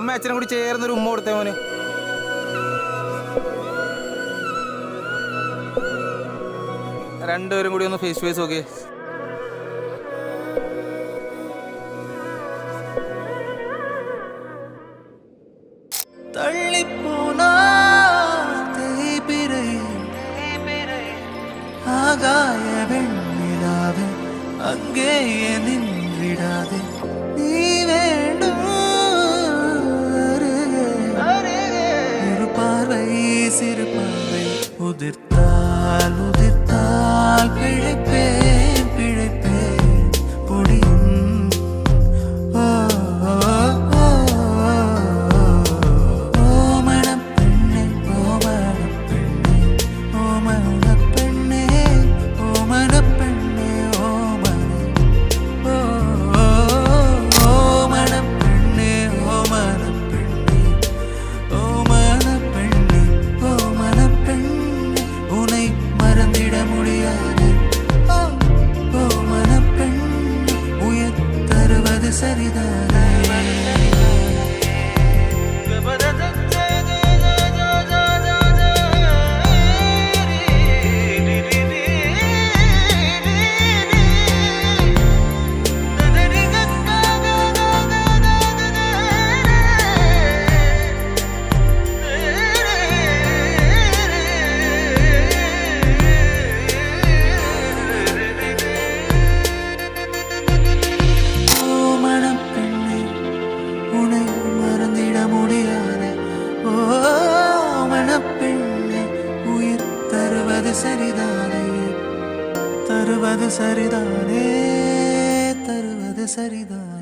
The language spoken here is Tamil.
അമ്മ അച്ഛനും കൂടി ചേർന്നൊരു ഉമ്മ കൊടുത്തേ മോന്. രണ്ടുപേരും കൂടി ഒന്ന് ഫേസ് ടു ഫേസ് നോക്കിയേ. ஆகாய வெண்ணிலாவே அங்கேயே நின்றிடாதே நீ வேண்டும் ஒரு பார்வை சிறு பார்வை உதிர்த்தால் உதிர்த்தால் பிழைப்பேன் பிழைப்பேன் பொடியும் சரிதானே தருவது சரிதானே தருவது சரிதான்.